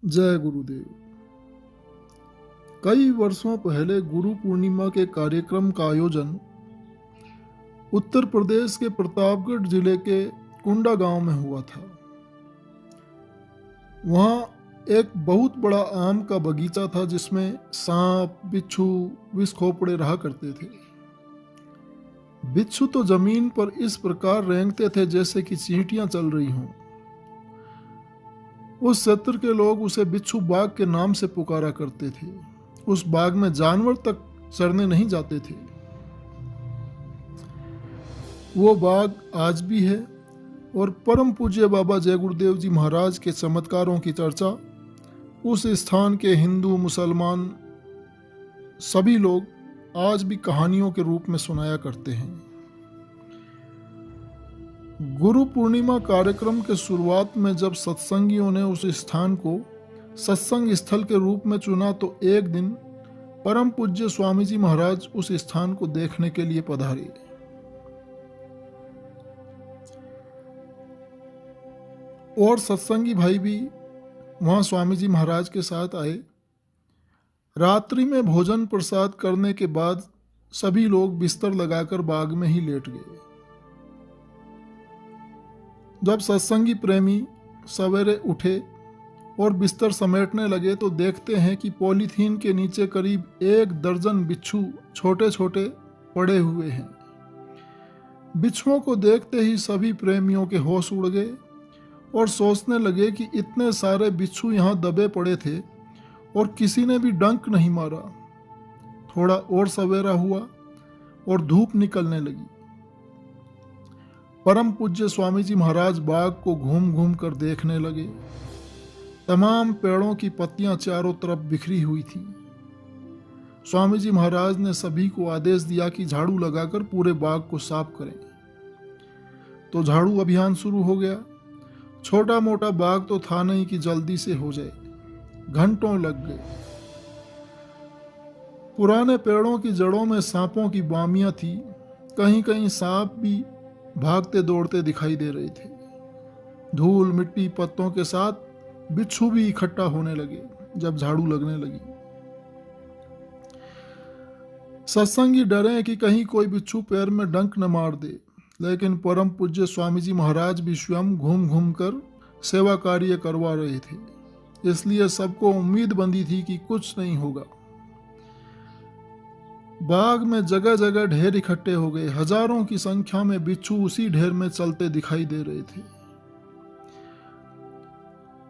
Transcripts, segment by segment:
जय गुरुदेव। कई वर्षों पहले गुरु पूर्णिमा के कार्यक्रम का आयोजन उत्तर प्रदेश के प्रतापगढ़ जिले के कुंडा गांव में हुआ था। वहां एक बहुत बड़ा आम का बगीचा था जिसमें सांप, बिच्छू, विषखोपड़े रहा करते थे। बिच्छू तो जमीन पर इस प्रकार रेंगते थे जैसे कि चींटियां चल रही हों। उस क्षेत्र के लोग उसे बिच्छू बाग के नाम से पुकारा करते थे। उस बाग में जानवर तक चरने नहीं जाते थे। वो बाग आज भी है और परम पूज्य बाबा जय गुरुदेव जी महाराज के चमत्कारों की चर्चा उस स्थान के हिंदू, मुसलमान सभी लोग आज भी कहानियों के रूप में सुनाया करते हैं। गुरु पूर्णिमा कार्यक्रम के शुरुआत में जब सत्संगियों ने उस स्थान को सत्संग स्थल के रूप में चुना तो एक दिन परम पूज्य स्वामी जी महाराज उस स्थान को देखने के लिए पधारे। और सत्संगी भाई भी वहां स्वामी जी महाराज के साथ आए। रात्रि में भोजन प्रसाद करने के बाद सभी लोग बिस्तर लगाकर बाग में ही लेट गए। जब सत्संगी प्रेमी सवेरे उठे और बिस्तर समेटने लगे तो देखते हैं कि पॉलीथीन के नीचे करीब 1 दर्जन बिच्छू छोटे छोटे पड़े हुए हैं। बिच्छुओं को देखते ही सभी प्रेमियों के होश उड़ गए और सोचने लगे कि इतने सारे बिच्छू यहाँ दबे पड़े थे और किसी ने भी डंक नहीं मारा। थोड़ा और सवेरा हुआ और धूप निकलने लगी। परम पूज्य स्वामी जी महाराज बाग को घूम घूम कर देखने लगे। तमाम पेड़ों की पत्तियां चारों तरफ बिखरी हुई थी। स्वामी जी महाराज ने सभी को आदेश दिया कि झाड़ू लगाकर पूरे बाग को साफ करें। तो झाड़ू अभियान शुरू हो गया। छोटा मोटा बाग तो था नहीं कि जल्दी से हो जाए। घंटों लग गए। पुराने पेड़ों की जड़ों में सांपों की बामियां थी। कहीं कहीं सांप भी भागते दौड़ते दिखाई दे रहे थे। धूल, मिट्टी, पत्तों के साथ बिच्छू भी इकट्ठा होने लगे जब झाड़ू लगने लगी। सत्संगी डरे कि कहीं कोई बिच्छू पैर में डंक न मार दे, लेकिन परम पूज्य स्वामी जी महाराज भी स्वयं घूम घूम कर सेवा कार्य करवा रहे थे, इसलिए सबको उम्मीद बंधी थी कि कुछ नहीं होगा। बाग में जगह जगह ढेर इकट्ठे हो गए। हजारों की संख्या में बिच्छू उसी ढेर में चलते दिखाई दे रहे थे।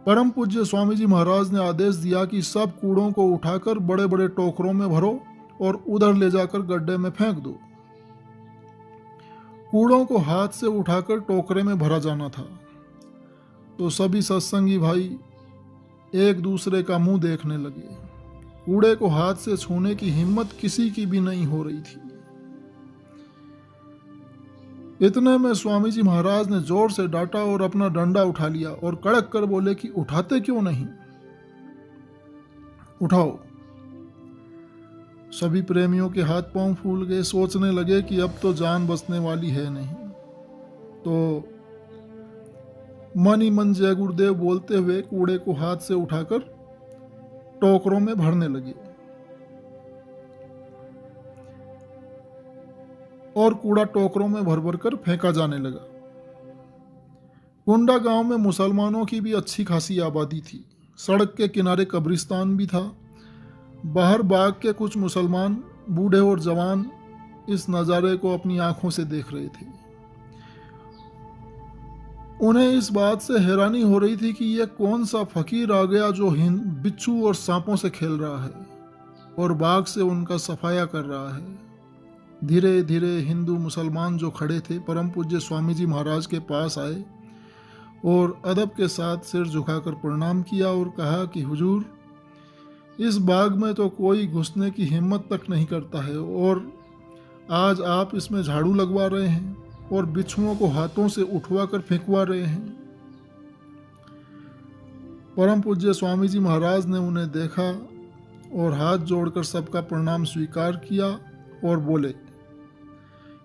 परम पूज्य स्वामी जी महाराज ने आदेश दिया कि सब कूड़ों को उठाकर बड़े बड़े टोकरों में भरो और उधर ले जाकर गड्ढे में फेंक दो। कूड़ों को हाथ से उठाकर टोकरे में भरा जाना था। तो सभी सत्संगी भाई एक दूसरे का मुंह देखने लगे। कूड़े को हाथ से छूने की हिम्मत किसी की भी नहीं हो रही थी। इतने में स्वामी जी महाराज ने जोर से डांटा और अपना डंडा उठा लिया और कड़क कर बोले कि उठाते क्यों नहीं, उठाओ। सभी प्रेमियों के हाथ पांव फूल गए। सोचने लगे कि अब तो जान बचने वाली है नहीं। तो मन ही मन जय गुरुदेव बोलते हुए कूड़े को हाथ से उठाकर टोकरों में भरने लगे और कूड़ा टोकरों में भर भर कर फेंका जाने लगा। कुंडा गांव में मुसलमानों की भी अच्छी खासी आबादी थी। सड़क के किनारे कब्रिस्तान भी था। बाहर बाग के कुछ मुसलमान बूढ़े और जवान इस नज़ारे को अपनी आंखों से देख रहे थे। उन्हें इस बात से हैरानी हो रही थी कि यह कौन सा फकीर आ गया जो बिच्छू और सांपों से खेल रहा है और बाग से उनका सफाया कर रहा है। धीरे धीरे हिंदू मुसलमान जो खड़े थे परम पूज्य स्वामी जी महाराज के पास आए और अदब के साथ सिर झुकाकर प्रणाम किया और कहा कि हुजूर, इस बाग में तो कोई घुसने की हिम्मत तक नहीं करता है और आज आप इसमें झाड़ू लगवा रहे हैं और बिच्छुओं को हाथों से उठवा कर फेंकवा रहे हैं। परम पूज्य स्वामी जी महाराज ने उन्हें देखा और हाथ जोड़कर सबका प्रणाम स्वीकार किया और बोले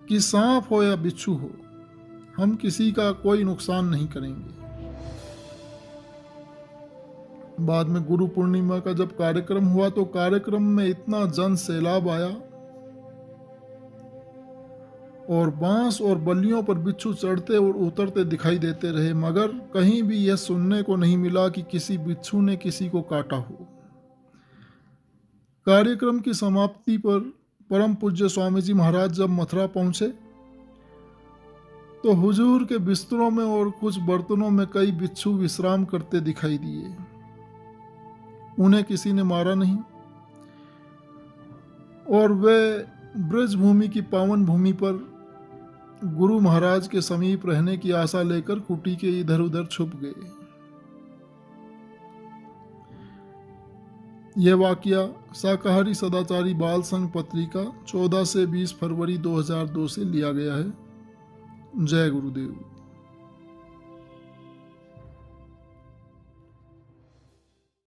कि सांप हो या बिच्छू हो, हम किसी का कोई नुकसान नहीं करेंगे। बाद में गुरु पूर्णिमा का जब कार्यक्रम हुआ तो कार्यक्रम में इतना जन सैलाब आया और बांस और बल्लियों पर बिच्छू चढ़ते और उतरते दिखाई देते रहे, मगर कहीं भी यह सुनने को नहीं मिला कि किसी बिच्छू ने किसी को काटा हो। कार्यक्रम की समाप्ति पर परम पूज्य स्वामी जी महाराज जब मथुरा पहुंचे तो हुजूर के बिस्तरों में और कुछ बर्तनों में कई बिच्छू विश्राम करते दिखाई दिए। उन्हें किसी ने मारा नहीं और वे ब्रज भूमि की पावन भूमि पर गुरु महाराज के समीप रहने की आशा लेकर कुटी के इधर उधर छुप गए। यह वाकया शाकाहारी सदाचारी बाल संघ पत्रिका 14 से 20 फरवरी 2002 से लिया गया है। जय गुरुदेव।